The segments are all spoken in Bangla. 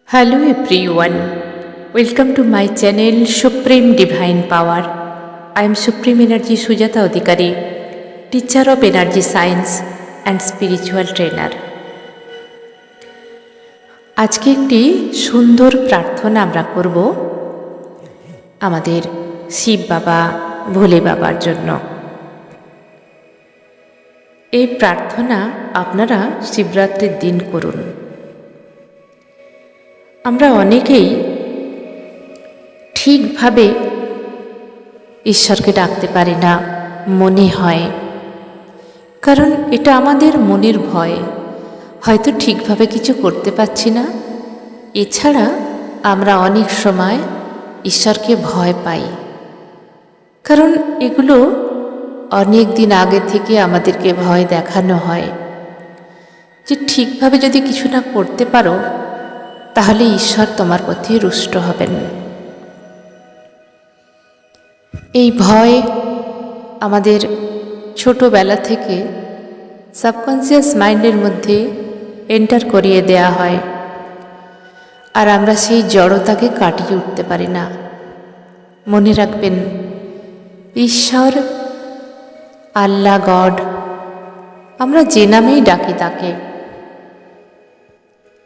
Hello everyone, welcome to my channel Supreme Divine Power. I am Supreme Energy Sujata Adhikari, teacher of energy science and spiritual trainer. আজকে একটি সুন্দর প্রার্থনা আমরা করব আমাদের শিব বাবা ভোলে বাবার জন্য। এই প্রার্থনা আপনারা শিবরাত্রির দিন করুন। আমরা অনেকেই ঠিকভাবে ঈশ্বরকে ডাকতে পারি না, মনে হয়, কারণ এটা আমাদের মনের ভয়, হয়তো ঠিকভাবে কিছু করতে পারছি না। এছাড়া আমরা অনেক সময় ঈশ্বরকে ভয় পাই, কারণ এগুলো অনেক দিন আগে থেকে আমাদেরকে ভয় দেখানো হয় যে ঠিকভাবে যদি কিছু না করতে পারো তাহলে ঈশ্বর তোমার প্রতি রুষ্ট হবেন। এই ভয় আমাদের ছোটবেলা থেকে সাবকনসিয়াস মাইন্ডের মধ্যে এন্টার করিয়ে দেয়া হয়, আর আমরা সেই জড়তাকে কাটিয়ে উঠতে পারি না। মনে রাখবেন, ঈশ্বর, আল্লাহ, গড, আমরা যে নামেই ডাকি তাকে,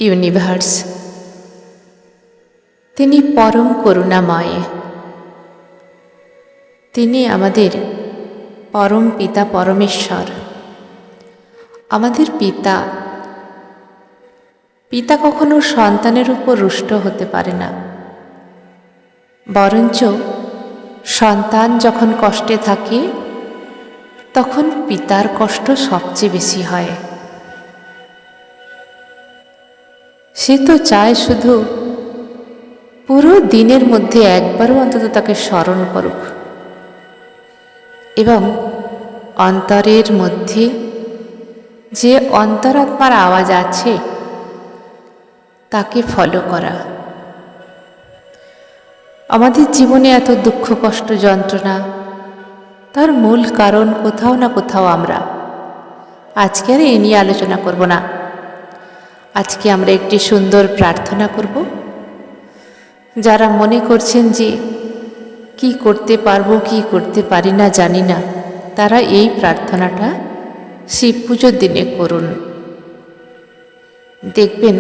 ইউনিভার্স, তিনি পরম করুণাময়। তিনি আমাদের পরম পিতা পরমেশ্বর, আমাদের পিতা। পিতা কখনো সন্তানের উপর রুষ্ট হতে পারে না, বরঞ্চ সন্তান যখন কষ্টে থাকে তখন পিতার কষ্ট সবচেয়ে বেশি হয়। সে তো চায় শুধু পুরো দিনের মধ্যে একবারও অন্তত তাকে স্মরণ করুক, এবং অন্তরের মধ্যে যে অন্তরাত্মার আওয়াজ আছে তাকে ফলো করা। আমাদের জীবনে এত দুঃখ, কষ্ট, যন্ত্রণা, তার মূল কারণ কোথাও না কোথাও আমরা। আজকে আর এ নিয়ে আলোচনা করব না। আজকে আমরা একটি সুন্দর প্রার্থনা করব। যারা মনে করছেন যে কি করতে পারবো কি করতে পারি না জানি না, তারা এই প্রার্থনাটা শিব পুজোর দিনে করুন। দেখবেন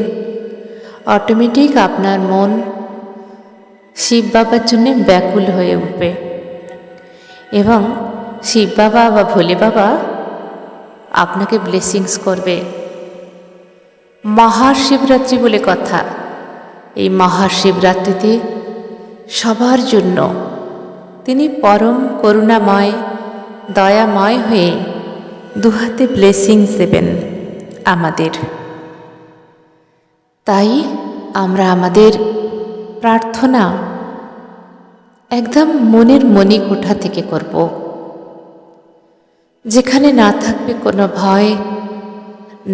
অটোমেটিক আপনার মন শিব বাবার জন্য ব্যাকুল হয়ে উঠবে, এবং শিব বাবা বা ভোলে বাবা আপনাকে ব্লেসিংস করবে। মহাশিবরাত্রি বলে কথা, এই মহাশিবরাত্রিতে সবার জন্য তিনি পরম করুণাময়, দয়াময় হয়ে দুহাতে ব্লেসিংস দেবেন আমাদের। তাই আমরা আমাদের প্রার্থনা একদম মনের মণিকোঠা থেকে করব, যেখানে না থাকবে কোনো ভয়,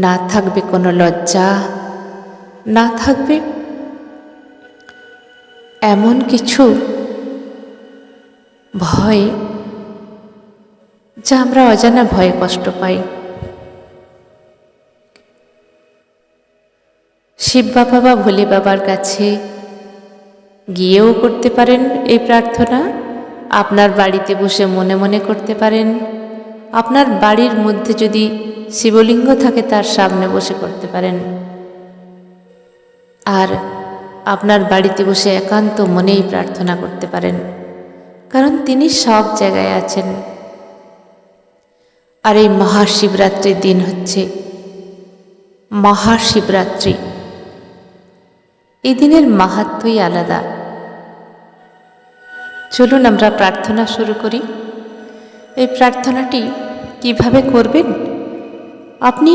না থাকবে কোনো লজ্জা, না থাকবে এমন কিছু ভয় যা আমরা অজানা ভয়ে কষ্ট পাই। শিব বাবা বা ভোলে বাবার কাছে গিয়েও করতে পারেন এই প্রার্থনা, আপনার বাড়িতে বসে মনে মনে করতে পারেন, আপনার বাড়ির মধ্যে যদি শিবলিঙ্গ থাকে তার সামনে বসে করতে পারেন, আর আপনার বাড়িতে বসে একান্ত মনেই প্রার্থনা করতে পারেন, কারণ তিনি সব জায়গায় আছেন। আর এই মহাশিবরাত্রির দিন হচ্ছে মহাশিবরাত্রি। এই দিনের মাহাত্ম্যই আলাদা। চলুন আমরা প্রার্থনা শুরু করি। এই প্রার্থনাটি কিভাবে করবেন? আপনি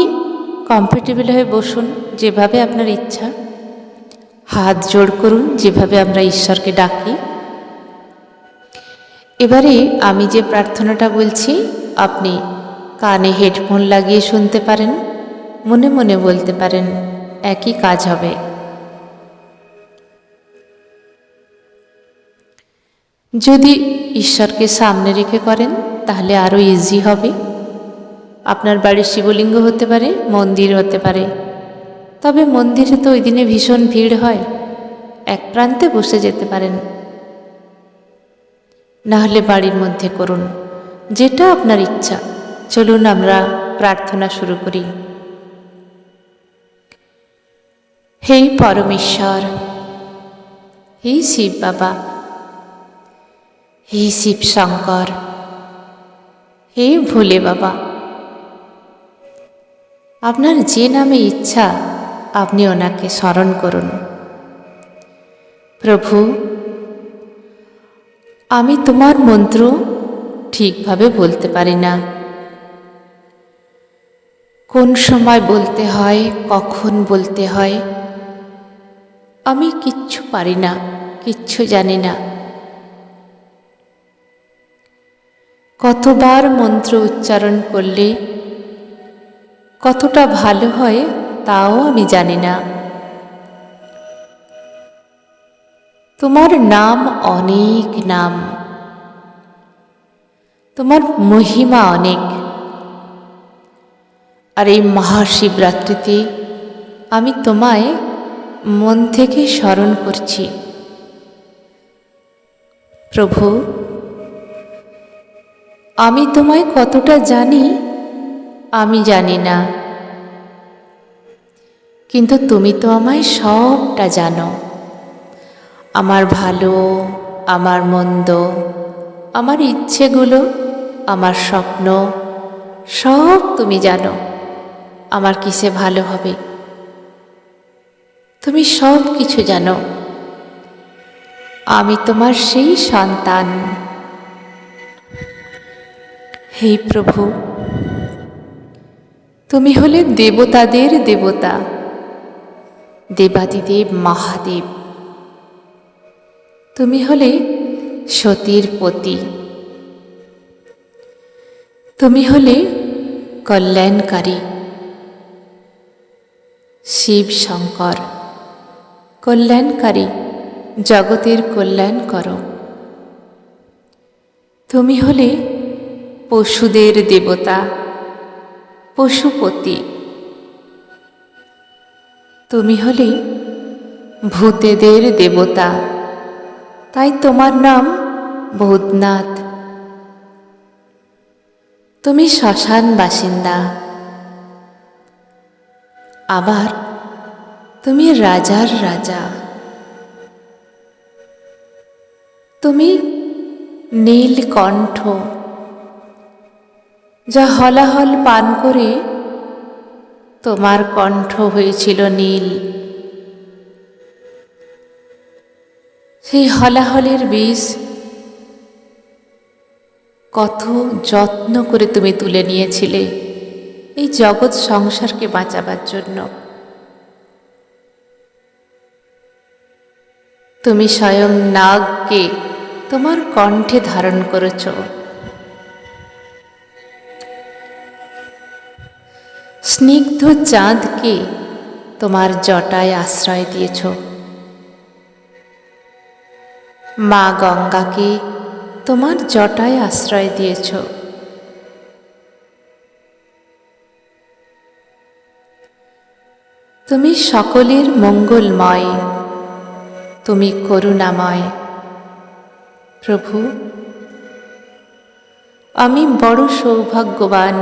কমফোর্টেবল হয়ে বসুন, যেভাবে আপনার ইচ্ছা। হাত জোড় করুন, যেভাবে আমরা ঈশ্বরকে ডাকি। এবারে আমি যে প্রার্থনাটা বলছি আপনি কানে হেডফোন লাগিয়ে শুনতে পারেন, মনে মনে বলতে পারেন, একই কাজ হবে। যদি ঈশ্বরকে সামনে রেখে করেন তাহলে আরও ইজি হবে। আপনার বাড়ির শিবলিঙ্গ হতে পারে, মন্দির হতে পারে, তবে মন্দিরে তো ওই দিনে ভীষণ ভিড় হয়, এক প্রান্তে বসে যেতে পারেন, না হলে বাড়ির মধ্যে করুন, যেটা আপনার ইচ্ছা। চলুন আমরা প্রার্থনা শুরু করি। হে পরমেশ্বর, হে শিব বাবা, হে শিব শঙ্কর, হে ভোলে বাবা, আপনার যে নামে ইচ্ছা আপনি ওনাকে স্মরণ করুন। প্রভু, আমি তোমার মন্ত্র ঠিকভাবে বলতে পারি না। কোন সময় বলতে হয়, কখন বলতে হয়, আমি কিচ্ছু পারি না, কিচ্ছু জানি না। কতবার মন্ত্র উচ্চারণ করলে কতটা ভালো হয় তাও আমি জানি না। তোমার নাম অনেক নাম, তোমার মহিমা অনেক। আর এই মহাশিবরাত্রিতে আমি তোমায় মন থেকে স্মরণ করছি। প্রভু, আমি তোমায় কতটা জানি আমি জানি না, কিন্তু তুমি তো আমায় সবটা জানো। আমার ভালো, আমার মন্দ, আমার ইচ্ছেগুলো, আমার স্বপ্ন, সব তুমি জানো। আমার কিসে ভালো হবে তুমি সব কিছু জানো। আমি তোমার সেই সন্তান। হে প্রভু, তুমি হলে দেবতাদের দেবতা, দেবাদিদেব মহাদেব। তুমি হলে সতীর পতি, তুমি হলে কল্যাণকারী। শিব শঙ্কর, কল্যাণকারী, জগতের কল্যাণ করো। তুমি হলে পশুদের দেবতা, পশুপতি। তুমি হলে ভূতেদের দেবতা, তাই তোমার নাম ভূতনাথ। তুমি শ্মশান বাসিন্দা, আবার তুমি রাজার রাজা। তুমি নীলকণ্ঠ, যা হলাহল পান করে তোমার কণ্ঠ হয়েছিল নীল। সেই হলাহলের বীজ কত যত্ন করে তুমি তুলে নিয়েছিলে এই জগৎ সংসারকে বাঁচাবার জন্য। তুমি স্বয়ং নাগকে তোমার কণ্ঠে ধারণ করেছ। স্নিগ্ধ চাঁদকে তোমার জটায় আশ্রয় দিয়েছ। মা গঙ্গাকে তোমার জটায় আশ্রয় দিয়েছ। তুমি সকলের মঙ্গলময়, তুমি করুণাময়। প্রভু, আমি বড় সৌভাগ্যবান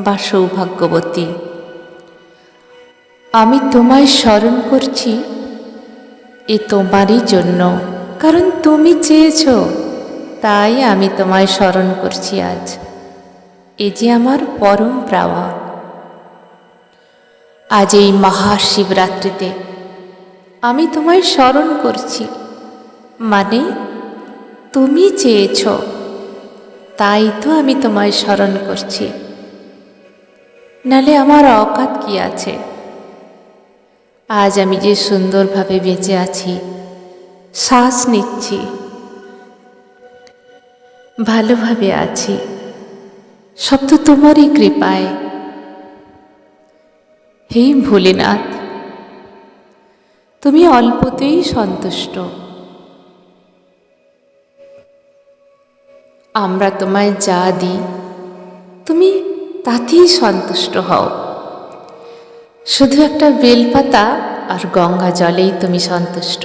বা সৌভাগ্যবতী। আমি তোমায় স্মরণ করছি এ তোমারই জন্য, কারণ তুমি চেয়েছ, তাই আমি তোমায় স্মরণ করছি আজ। এ যে আমার পরম পাওয়া। আজ এই মহাশিবরাত্রিতে আমি তোমায় স্মরণ করছি, মানে তুমি চেয়েছ, তাই তো আমি তোমায় স্মরণ করছি। নালে আমার অকাত কি আছে? আজ আমি যে সুন্দরভাবে বেঁচে আছি, শ্বাস নিচ্ছি, ভালোভাবে আছি, সব তো তোমারই কৃপায়। হে ভোলেনাথ, তুমি অল্পতেই সন্তুষ্ট। আমরা তোমায় যা দিই তুমি তাতেই সন্তুষ্ট হও। শুধু একটা বেলপাতা আর গঙ্গা জলেই তুমি সন্তুষ্ট।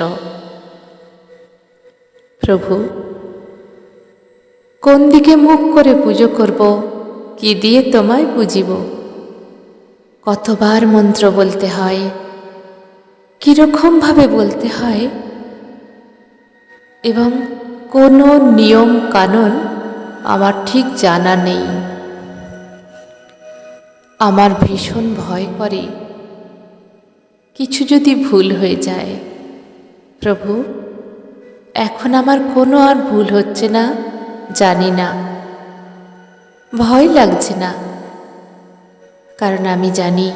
প্রভু, কোন দিকে মুখ করে পুজো করব, কি দিয়ে তোমায় বুঝিব? কতবার মন্ত্র বলতে হয়, কীরকমভাবে বলতে হয়, এবং কোনো নিয়ম কানুন আমার ঠিক জানা নেই। আমার ভীষণ ভয় করে কিছু যদি ভুল হয়ে যায়। প্রভু, এখন আমার কোনো আর ভুল হচ্ছে না, জানি না, ভয় লাগছে না, কারণ আমি জানি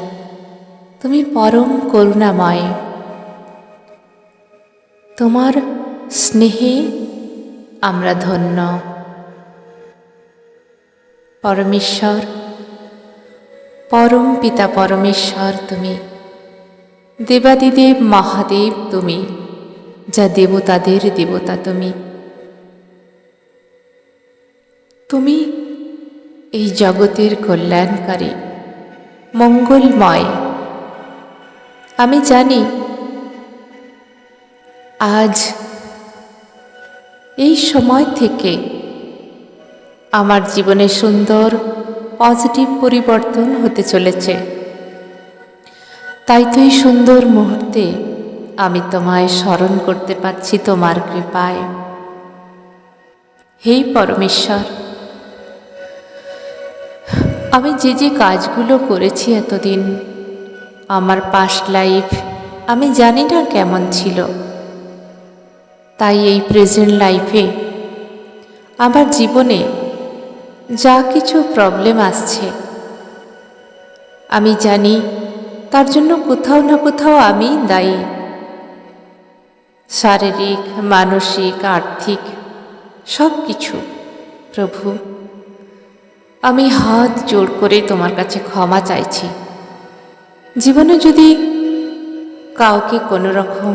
তুমি পরম করুণাময়। তোমার স্নেহে আমরা ধন্য। পরমেশ্বর, পরম পিতা পরমেশ্বর তুমি, দেবাদিদেব মহাদেব তুমি, যা দেবতাদের দেবতা তুমি। তুমি এই জগতের কল্যাণকারী, মঙ্গলময়। আমি জানি আজ এই সময় থেকে আমার জীবনে সুন্দর পজিটিভ পরিবর্তন হতে চলেছে। তাই তো এই সুন্দর মুহূর্তে আমি তোমায় স্মরণ করতে পারছি তোমার কৃপায়। হে পরমেশ্বর, আমি যে যে কাজগুলো করেছি এতদিন, আমার পাস্ট লাইফ আমি জানি না কেমন ছিল, তাই এই প্রেজেন্ট লাইফে আমার জীবনে যা কিছু প্রবলেম আসছে, আমি জানি তার জন্য কোথাও না কোথাও আমি দায়ী। শারীরিক, মানসিক, আর্থিক সব কিছু। প্রভু, আমি হাত জোড় করে তোমার কাছে ক্ষমা চাইছি। জীবনে যদি কাউকে কোনো রকম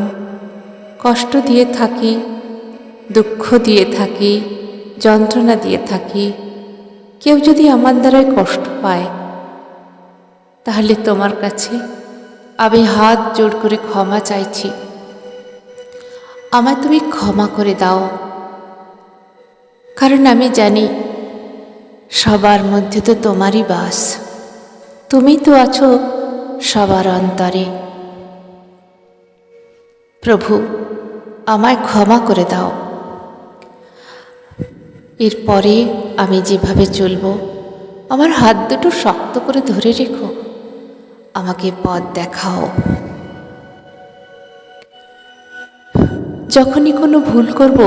কষ্ট দিয়ে থাকি, দুঃখ দিয়ে থাকি, যন্ত্রণা দিয়ে থাকি, কেউ যদি আমার দ্বারাই কষ্ট পায়, তাহলে তোমার কাছে আমি হাত জোড় করে ক্ষমা চাইছি। আমায় তুমি ক্ষমা করে দাও, কারণ আমি জানি সবার মধ্যে তো তোমারই বাস। তুমি তো আছো সবার অন্তরে। প্রভু, আমায় ক্ষমা করে দাও। এরপরে আমি যেভাবে চলব, আমার হাত দুটো শক্ত করে ধরে রেখো, আমাকে পথ দেখাও। যখনই কোনো ভুল করব,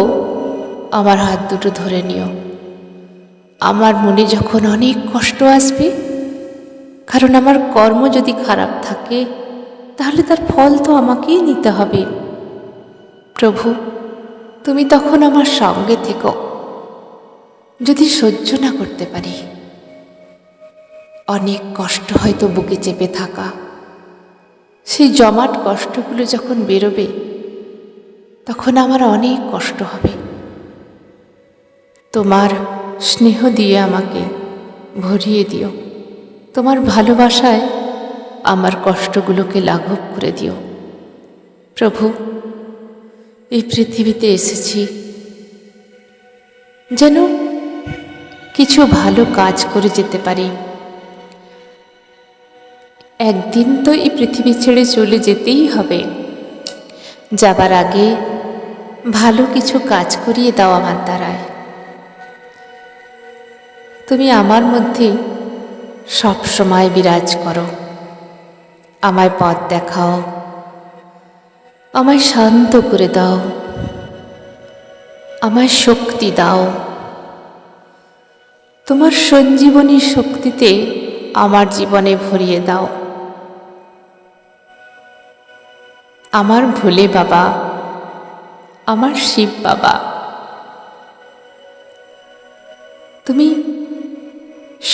আমার হাত দুটো ধরে নিও। আমার মনে যখন অনেক কষ্ট আসবে, কারণ আমার কর্ম যদি খারাপ থাকে, তাহলে তার ফল তো আমাকেই নিতে হবে। প্রভু, তুমি তখন আমার সঙ্গে থেকো। যদি সহ্য না করতে পারি, অনেক কষ্ট হয়তো বুকে চেপে থাকা, সেই জমাট কষ্টগুলো যখন বেরোবে, তখন আমার অনেক কষ্ট হবে। তোমার স্নেহ দিয়ে আমাকে ভরিয়ে দিও। তোমার ভালোবাসায় আমার কষ্টগুলোকে লাঘব করে দিও। প্রভু, এই পৃথিবীতে এসেছি যেন কিছু ভালো কাজ করে যেতে পারি। একদিন তো এই পৃথিবী ছেড়ে চলে যেতেই হবে। যাবার আগে ভালো কিছু কাজ করিয়ে দাও আমার দ্বারায়। তুমি আমার মধ্যে সব সময় বিরাজ করো। আমায় পথ দেখাও, আমায় শান্ত করে দাও, আমায় শক্তি দাও। তোমার সঞ্জীবনী শক্তিতে আমার জীবনে ভরিয়ে দাও। আমার ভোলে বাবা, আমার শিব বাবা, তুমি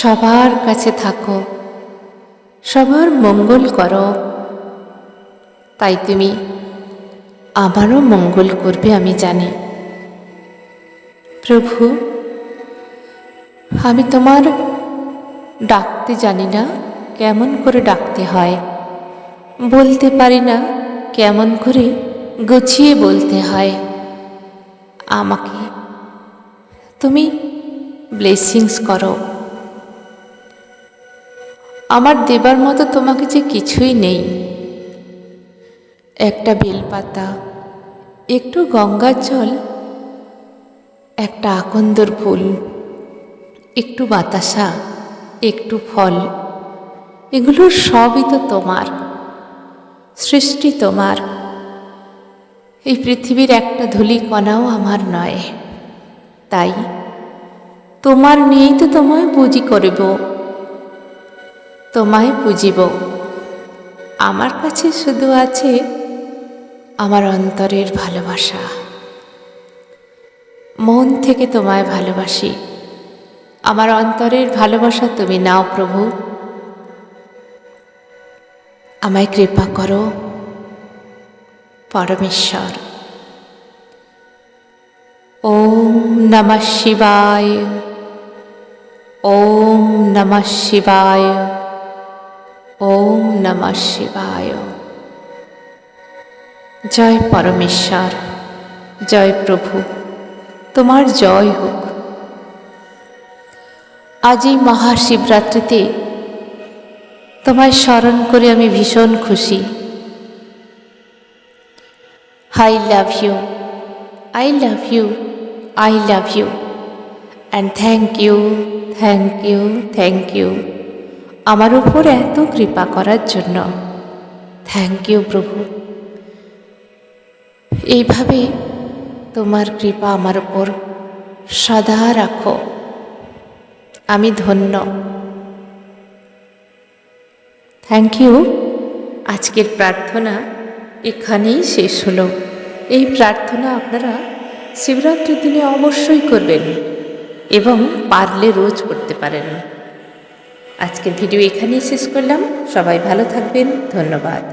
সবার কাছে থাকো, সবার মঙ্গল করো। তাই তুমি আমারও মঙ্গল করবে আমি জানি। প্রভু, আমি তোমার ডাকতে জানি না, কেমন করে ডাকতে হয় বলতে পারি না, কেমন করে গুছিয়ে বলতে হয়। আমাকে তুমি ব্লেসিংস করো। আমার দেবার মতো তোমাকে যে কিছুই নেই। একটা বেলপাতা, একটু গঙ্গার জল, একটা আকন্দর ফুল, একটু বাতাসা, একটু ফল, এগুলো সবই তো তোমার সৃষ্টি, তোমার। এই পৃথিবীর একটা ধূলিকণাও আমার নয়। তাই তোমার নিয়েই তো তোমায় পুঁজি করিব, তোমায় পুজিব। আমার কাছে শুধু আছে আমার অন্তরের ভালোবাসা। মন থেকে তোমায় ভালোবাসি। আমার অন্তরের ভালোবাসা তুমি নাও প্রভু। আমায় কৃপা করো পরমেশ্বর। ওম নমঃ শিবায়। ওম নমঃ শিবায়। ওম নমঃ শিবায়। জয় পরমেশ্বর, জয় প্রভু, তোমার জয় হোক। আজ এই মহাশিবরাত্রিতে তোমায় স্মরণ করে আমি ভীষণ খুশি। I love you, I love you, I love you, and thank you, thank you, thank you আমার উপর এত কৃপা করার জন্য। থ্যাংক ইউ প্রভু। এইভাবে তোমার কৃপা আমার উপর সদা রাখো। আমি ধন্য। Thank you. আজকের প্রার্থনা এখানেই শেষ হলো। এই প্রার্থনা আপনারা শিবরাত্রির দিনে অবশ্যই করবেন এবং পারলে রোজ করতে পারেন। আজকের ভিডিও এখানেই শেষ করলাম। সবাই ভালো থাকবেন। ধন্যবাদ।